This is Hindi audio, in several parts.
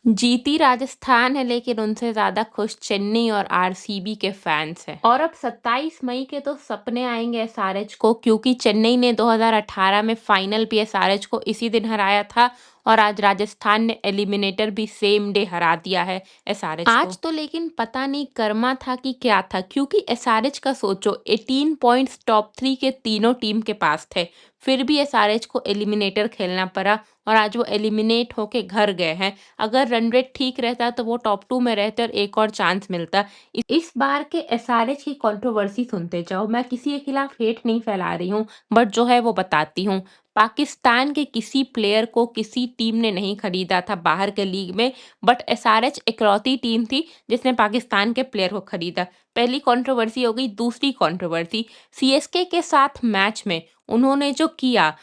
जीती राजस्थान है लेकिन उनसे ज़्यादा खुश चेन्नई और आरसीबी के फैंस हैं। और अब 27 मई के तो सपने आएंगे एसआरएच को, क्योंकि चेन्नई ने 2018 में फाइनल भी एसआरएच को इसी दिन हराया था और आज राजस्थान ने एलिमिनेटर भी सेम डे हरा दिया है एसआरएच को। आज तो लेकिन पता नहीं कर्मा था कि क्या था, क्योंकि एसआरएच का सोचो 18 पॉइंट्स टॉप 3 के तीनों टीम के पास थे, फिर भी एसआरएच को एलिमिनेटर खेलना पड़ा और आज वो एलिमिनेट होके घर गए हैं। अगर रन रेट ठीक रहता तो वो टॉप 2 में रहते और एक और चांस मिलता। इस बार के एसआरएच की कंट्रोवर्सी सुनते जाओ। मैं किसी के खिलाफ हेट नहीं फैला रही हूँ, बट जो है वो बताती हूँ। पाकिस्तान के किसी प्लेयर को किसी टीम ने नहीं खरीदा था बाहर के लीग में, बट एसआरएच इकलौती टीम थी जिसने पाकिस्तान के प्लेयर को खरीदा। पहली कंट्रोवर्सी हो गई। दूसरी कंट्रोवर्सी, सीएसके के साथ मैच में उन्होंने जो किया,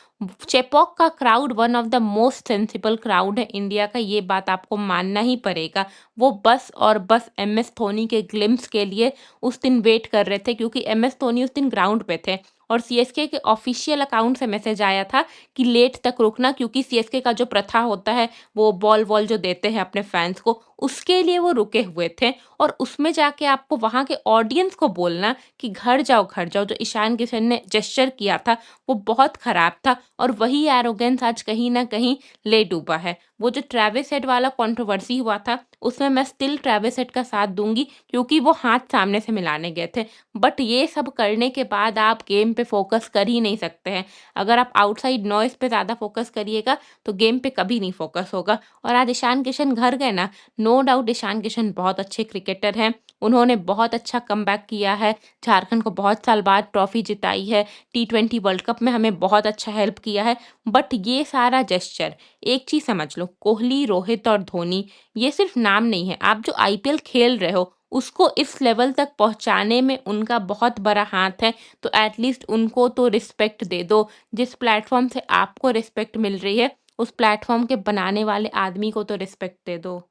चेपॉक का crowd one of the most sensible crowd है इंडिया का, ये बात आपको मानना ही पड़ेगा। वो बस और बस एमएस धोनी के ग्लिम्स के लिए उस दिन वेट कर रहे थे, क्योंकि एमएस धोनी उस दिन ग्राउंड पे थे और सीएसके के ऑफिशियल अकाउंट से मैसेज आया था कि लेट तक रुकना, क्योंकि सीएसके का जो प्रथा होता है वो बॉल वॉल जो देते हैं अपने फैंस को, उसके लिए वो रुके हुए थे। और उसमें जाके आपको वहां के ऑडियंस को बोलना कि घर जाओ घर जाओ, जो ईशान किशन ने जेस्चर किया था वो बहुत खराब था। और वही एरोगेंस आज कहीं ना कहीं ले डूबा है। वो जो ट्रेविस हेड वाला कंट्रोवर्सी हुआ था, उसमें मैं स्टिल ट्रेविस हेड का साथ दूंगी, क्योंकि वो हाथ सामने से मिलाने गए थे। बट ये सब करने के बाद आप गेम पे फोकस कर ही नहीं सकते हैं। अगर आप आउटसाइड नॉइस पे ज़्यादा फोकस करिएगा तो गेम पे कभी नहीं फोकस होगा। और आज ईशान किशन घर गए ना, नो डाउट ईशान किशन बहुत अच्छे क्रिकेटर हैं। उन्होंने बहुत अच्छा कमबैक किया है, झारखंड को बहुत साल बाद ट्रॉफी जिताई है, T20 वर्ल्ड कप में हमें बहुत अच्छा हेल्प किया है। बट ये सारा जेस्चर, एक चीज समझ लो, कोहली, रोहित और धोनी ये सिर्फ नाम नहीं है। आप जो आईपीएल खेल रहे हो उसको इस लेवल तक पहुंचाने में उनका बहुत बड़ा हाथ है। तो एटलीस्ट उनको तो रिस्पेक्ट दे दो। जिस प्लेटफॉर्म से आपको रिस्पेक्ट मिल रही है, उस प्लेटफॉर्म के बनाने वाले आदमी को तो रिस्पेक्ट दे दो।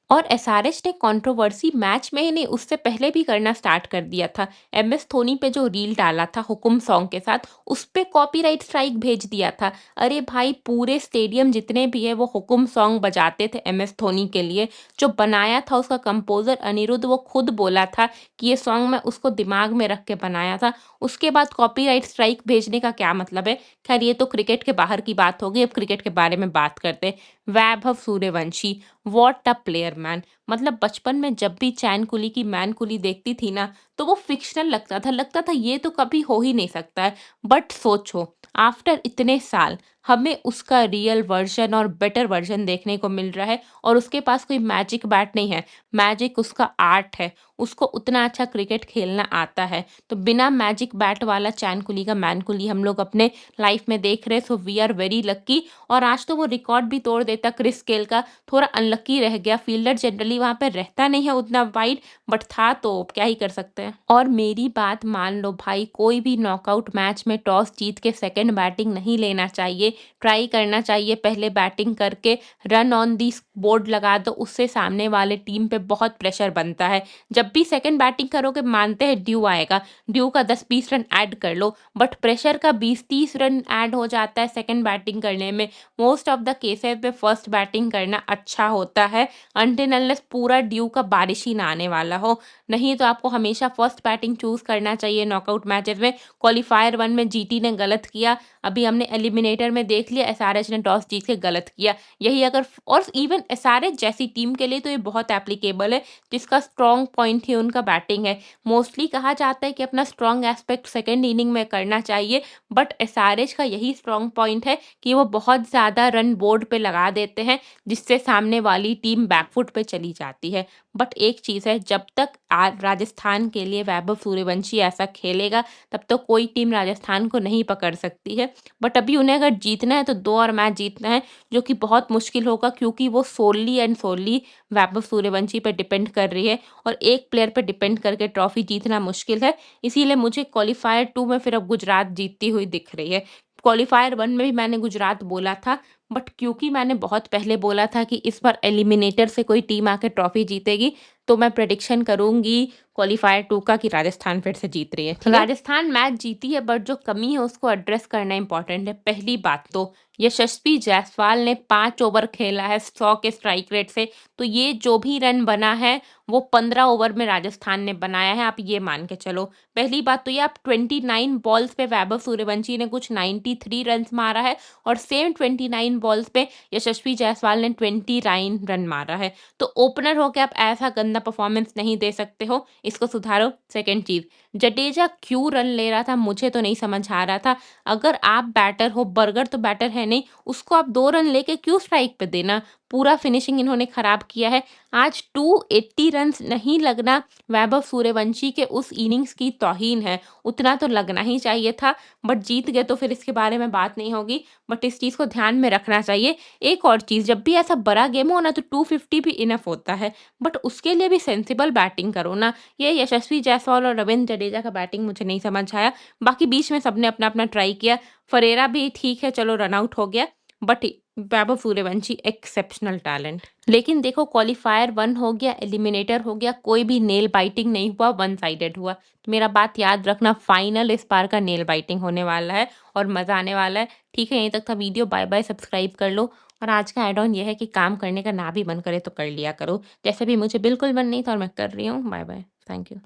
और एसआरएच ने कंट्रोवर्सी मैच में ही नहीं, उससे पहले भी करना स्टार्ट कर दिया था। एमएस धोनी पे जो रील डाला था हुकुम सॉन्ग के साथ, उस पे कॉपीराइट स्ट्राइक भेज दिया था। अरे भाई, पूरे स्टेडियम जितने भी है वो हुकुम सॉन्ग बजाते थे एमएस धोनी के लिए। जो बनाया था उसका कंपोजर अनिरुद्ध, वो खुद बोला था कि ये सॉन्ग मैं उसको दिमाग में रख के बनाया था। उसके बाद कॉपीराइट स्ट्राइक भेजने का क्या मतलब है? खैर, ये तो क्रिकेट के बाहर की बात होगी। अब क्रिकेट के बारे में बात करते हैं। Vaibhav Suryavanshi, what a player man. मतलब बचपन में जब भी चैन कुली की मैन कुली देखती थी ना, तो वो फिक्शनल लगता था ये तो कभी हो ही नहीं सकता है। बट सोचो, आफ्टर इतने साल हमें उसका रियल वर्जन और बेटर वर्जन देखने को मिल रहा है। और उसके पास कोई मैजिक बैट नहीं है, मैजिक उसका आर्ट है। उसको उतना अच्छा क्रिकेट खेलना आता है। तो बिना मैजिक बैट वाला चैन कुली का मैन कुली हम लोग अपने लाइफ में देख रहे हैं। So we are very lucky. और आज तो वो रिकॉर्ड भी तोड़ देता क्रिस गेल का। थोड़ा अनलकी रह गया, फील्डर जनरली वहां पे रहता नहीं है उतना वाइड, बट था तो क्या ही कर सकते हैं। और मेरी बात मान लो भाई, कोई भी नॉकआउट मैच में टॉस जीत के सेकंड बैटिंग नहीं लेना चाहिए। ट्राई करना चाहिए पहले बैटिंग करके रन ऑन दी बोर्ड लगा दो, उससे सामने वाले टीम पे बहुत प्रेशर बनता है। जब भी सेकंड बैटिंग करोगे, मानते हैं ड्यू आएगा, ड्यू का 10-20 रन ऐड कर लो, बट प्रेशर का 20-30 रन ऐड हो जाता है सेकंड बैटिंग करने में। मोस्ट ऑफ द केसेस में फर्स्ट बैटिंग करना अच्छा होता है, अनटिल अनलेस पूरा ड्यू का बारिश ही ना आने वाला हो। नहीं तो आपको हमेशा फर्स्ट बैटिंग चूज करना चाहिए नॉकआउट मैचेस में। क्वालिफायर 1 में जीटी ने गलत किया, अभी हमने एलिमिनेटर में देख लिया एसआरएच ने टॉस जीत के गलत किया। यही अगर, और इवन एसआरएच जैसी टीम के लिए तो ये बहुत एप्लीकेबल है, जिसका स्ट्रॉन्ग पॉइंट ही उनका बैटिंग है। मोस्टली कहा जाता है कि अपना स्ट्रॉन्ग एस्पेक्ट सेकेंड इनिंग में करना चाहिए, बट एसआरएच का यही स्ट्रॉन्ग पॉइंट है कि वो बहुत ज़्यादा रन बोर्ड पे लगा देते हैं, जिससे सामने वाली टीम बैकफुट पे चली जाती है। बट एक चीज़ है, जब तक राजस्थान के लिए वैभव सूर्यवंशी ऐसा खेलेगा, तब तो कोई टीम राजस्थान को नहीं पकड़ सकती है। बट अभी उन्हें अगर जीतना है तो 2 और मैच जीतना है, जो कि बहुत मुश्किल होगा, क्योंकि वो सोली एंड सोली वैभव सूर्यवंशी पे डिपेंड कर रही है और एक प्लेयर पे डिपेंड करके ट्रॉफी जीतना मुश्किल है। इसीलिए मुझे क्वालिफायर 2 में फिर अब गुजरात जीतती हुई दिख रही है। क्वालिफायर 1 में भी मैंने गुजरात बोला था, बट क्योंकि मैंने बहुत पहले बोला था कि इस बार एलिमिनेटर से कोई टीम आके ट्रॉफी जीतेगी, तो मैं प्रेडिक्शन करूँगी क्वालीफायर 2 का कि राजस्थान फिर से जीत रही है, ठीक है? राजस्थान मैच जीती है, बट जो कमी है उसको एड्रेस करना इम्पोर्टेंट है। पहली बात तो यशस्वी जायसवाल ने 5 ओवर खेला है 100 के स्ट्राइक रेट से, तो ये जो भी रन बना है वो 15 ओवर में राजस्थान ने बनाया है, आप ये मान के चलो। पहली बात तो ये, आप 29 बॉल्स पे वैभव सूर्यवंशी ने कुछ 93 रन्स मारा है और सेम 29 बॉल्स पे यशस्वी जायसवाल ने 29 रन मारा है। तो ओपनर होके आप ऐसा गंदा परफॉर्मेंस नहीं दे सकते हो, इसको सुधारो। सेकंड चीज़, जडेजा क्यों रन ले रहा था मुझे तो नहीं समझ आ रहा था। अगर आप बैटर हो, बर्गर तो बैटर है नहीं, उसको आप 2 रन लेके क्यों स्ट्राइक पे देना? पूरा फिनिशिंग इन्होंने खराब किया है। आज 280 रन्स नहीं लगना वैभव सूर्यवंशी के उस इनिंग्स की तौहीन है, उतना तो लगना ही चाहिए था। बट जीत गए तो फिर इसके बारे में बात नहीं होगी, बट इस चीज़ को ध्यान में रखना चाहिए। एक और चीज़, जब भी ऐसा बड़ा गेम हो ना तो 250 भी इनफ होता है, बट उसके लिए भी सेंसिबल बैटिंग करो ना। ये यशस्वी जायसवाल और रविंद्र जडेजा का बैटिंग मुझे नहीं समझ आया। बाकी बीच में सबने अपना-अपना ट्राई किया। फरेरा भी ठीक है, चलो रन आउट हो गया, but Vaibhav Suryavanshi exceptional talent. लेकिन देखो, क्वालीफायर 1 हो गया, एलिमिनेटर हो गया, कोई भी नेल बाइटिंग नहीं हुआ, वन साइडेड हुआ। तो मेरा बात याद रखना, फाइनल इस बार का नेल बाइटिंग होने वाला है और मज़ा आने वाला है। ठीक है, यहीं तक था वीडियो। बाय बाय, सब्सक्राइब कर लो। और आज का ऐड ऑन ये है कि काम करने का ना भी मन करे तो कर लिया करो। जैसे भी मुझे बिल्कुल मन नहीं था और मैं कर रही हूँ। Bye bye, thank you.